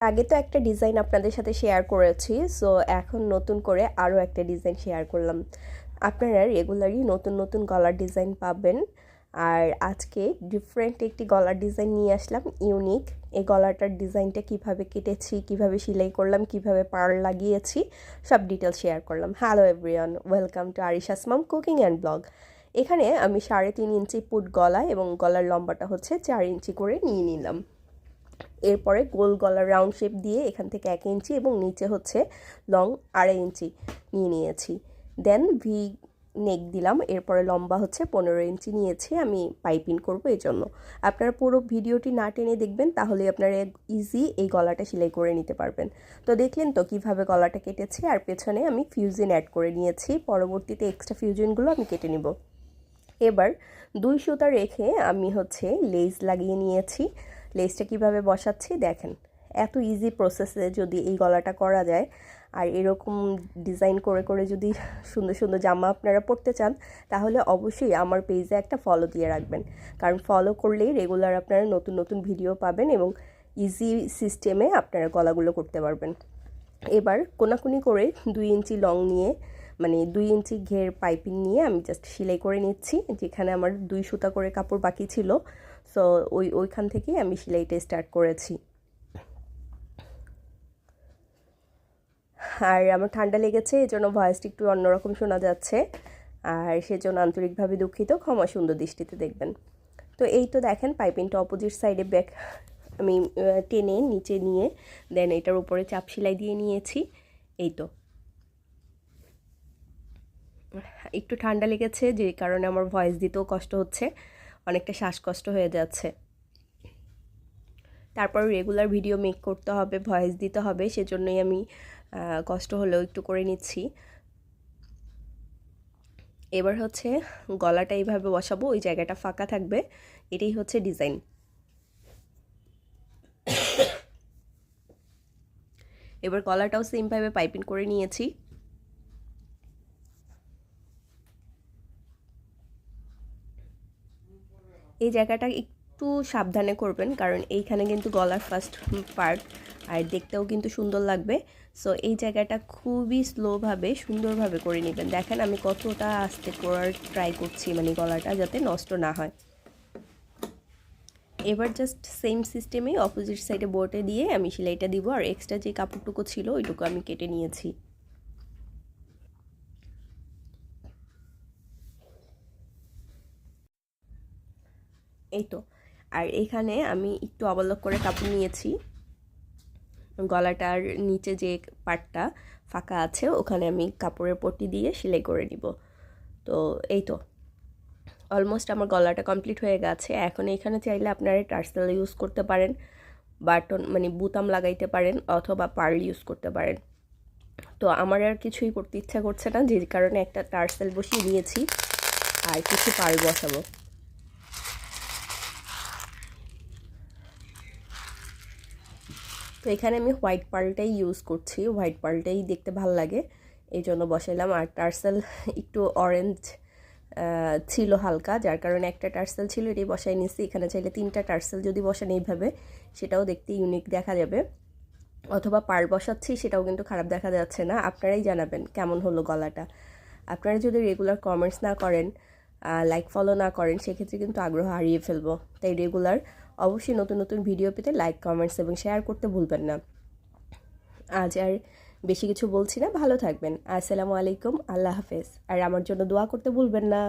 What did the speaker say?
আগে তো একটা ডিজাইন আপনাদের সাথে শেয়ার করেছি, সো এখন নতুন করে আরও একটা ডিজাইন শেয়ার করলাম। আপনারা রেগুলারই নতুন নতুন গলার ডিজাইন পাবেন, আর আজকে ডিফারেন্ট একটি গলার ডিজাইন নিয়ে আসলাম, ইউনিক। এই গলাটার ডিজাইনটা কিভাবে কেটেছি, কিভাবে সেলাই করলাম, কিভাবে পাড় লাগিয়েছি, সব ডিটেলস শেয়ার করলাম। Hello everyone, welcome to Arisha's mom cooking and blog. এখানে আমি 3.5 ইঞ্চি পুট গলা এবং গলার লম্বাটা হচ্ছে 4 ইঞ্চি করে নিয়ে নিলাম। এরপরে গোল গলার রাউন্ড শেপ দিয়ে এখান থেকে 1 ইঞ্চি এবং নিচে হচ্ছে লং 2.5 ইঞ্চি নিয়ে নিয়েছি। দেন ভি নেক দিলাম। এরপরে লম্বা হচ্ছে 15 ইঞ্চি নিয়েছি, আমি পাইপিং করব এই জন্য। আপনারা পুরো ভিডিওটি না টেনে দেখবেন, তাহলে আপনারা ইজি এই গলাটা সেলাই করে নিতে পারবেন। তো দেখলেন তো কিভাবে গলাটা কেটেছি, আর পেছনে আমি ফিউজিন অ্যাড করে নিয়েছি। পরবর্তীতে এক্সট্রা ফিউজিনগুলো আমি কেটে নিব। এবার 2 সুতা রেখে আমি হচ্ছে লেস লাগিয়ে নিয়েছি। লেসটা কিভাবে বসাচ্ছি দেখেন। এত ইজি প্রসেসে যদি এই গলাটা করা যায়, আর এরকম ডিজাইন করে করে যদি সুন্দর সুন্দর জামা আপনারা পরতে চান, তাহলে অবশ্যই আমার পেজে একটা ফলো দিয়ে রাখবেন। কারণ ফলো করলেই রেগুলার আপনারা নতুন নতুন ভিডিও পাবেন এবং ইজি সিস্টেমে আপনারা গলাগুলো করতে পারবেন। এবার কোনাকুনি করে 2 ইঞ্চি লং নিয়ে, মানে 2 ইঞ্চি ঘের পাইপিং নিয়ে আমি জাস্ট সেলাই করে নিচ্ছি। যেখানে আমার 2 সুতা করে কাপড় বাকি ছিল, সো ওইখান থেকেই আমি সেলাইটা স্টার্ট করেছি। আর আমার ঠান্ডা লেগেছে, এই জন্য ভয়েসটা একটু অন্যরকম শোনা যাচ্ছে, আর সেজন্য আন্তরিকভাবে দুঃখিত, ক্ষমা সুন্দর দৃষ্টিতে দেখবেন। তো এই তো দেখেন পাইপিংটা অপোজিট সাইডে ব্যাক আমি টেনে নিচে নিয়ে দেন এটার উপরে চাপ সেলাই দিয়ে নিয়েছি। এই তো একটু ঠান্ডা লেগেছে, যে কারণে আমার ভয়েস দিতেও কষ্ট হচ্ছে, অনেকটা শ্বাসকষ্ট হয়ে যাচ্ছে। তারপর রেগুলার ভিডিও মেক করতে হবে, ভয়েস দিতে হবে, সেজন্যই আমি কষ্ট হলেও একটু করে নিচ্ছি। এবার হচ্ছে গলাটা এইভাবে বসাবো, ওই জায়গাটা ফাঁকা থাকবে, এটাই হচ্ছে ডিজাইন। এবার গলাটাও সেমভাবে পাইপিং করে নিয়েছি। এই জায়গাটা একটু সাবধানে করবেন, কারণ এইখানে কিন্তু গলার ফার্স্ট পার্ট, আর দেখতেও কিন্তু সুন্দর লাগবে। সো এই জায়গাটা খুবই স্লোভাবে সুন্দরভাবে করে নেবেন। দেখেন আমি কতটা আস্তে করার ট্রাই করছি, মানে গলাটা যাতে নষ্ট না হয়। এবার জাস্ট সেম সিস্টেমেই অপোজিট সাইডে বোর্ডে দিয়ে আমি সেলাইটা দিব, আর এক্সট্রা যে কাপড়টুকু ছিল ওইটুকু আমি কেটে নিয়েছি। এই তো, আর এখানে আমি একটু অবলক করে কাপড় নিয়েছি, গলাটার নিচে যে পার্টটা ফাঁকা আছে ওখানে আমি কাপড়ের পট্টি দিয়ে সেলাই করে নিব। তো এই তো অলমোস্ট আমার গলাটা কমপ্লিট হয়ে গেছে। এখন এখানে চাইলে আপনারা টার্সেল ইউজ করতে পারেন, বাটন মানে বুতাম লাগাইতে পারেন, অথবা পার্ল ইউজ করতে পারেন। তো আমার আর কিছুই করতে ইচ্ছা করছে না, যে কারণে একটা টার্সেল বসিয়ে নিয়েছি আর কিছু পার্ল বসাবো। তো এখানে আমি হোয়াইট পার্লটাই ইউজ করছি, হোয়াইট পার্লটাই দেখতে ভালো লাগে, এই জন্য বসাইলাম। আর টার্সেল একটু অরেঞ্জ ছিল হালকা, যার কারণে একটা টার্সেল ছিল, এটাই বসাই নিচ্ছি। এখানে চাইলে 3টা টার্সেল যদি বসান এইভাবে, সেটাও দেখতে ইউনিক দেখা যাবে। অথবা পার্ল বসাচ্ছি, সেটাও কিন্তু খারাপ দেখা যাচ্ছে না। আপনারাই জানাবেন কেমন হলো গলাটা। আপনারা যদি রেগুলার কমেন্টস না করেন, লাইক ফলো না করেন, সেক্ষেত্রে কিন্তু আগ্রহ হারিয়ে ফেলবো। তাই রেগুলার অবশ্যই নতুন নতুন ভিডিও পেতে লাইক, কমেন্টস এবং শেয়ার করতে ভুলবেন না। আজ আর বেশি কিছু বলছি না, ভালো থাকবেন। আসসালামু আলাইকুম, আল্লাহ হাফেজ। আর আমার জন্য দোয়া করতে ভুলবেন না।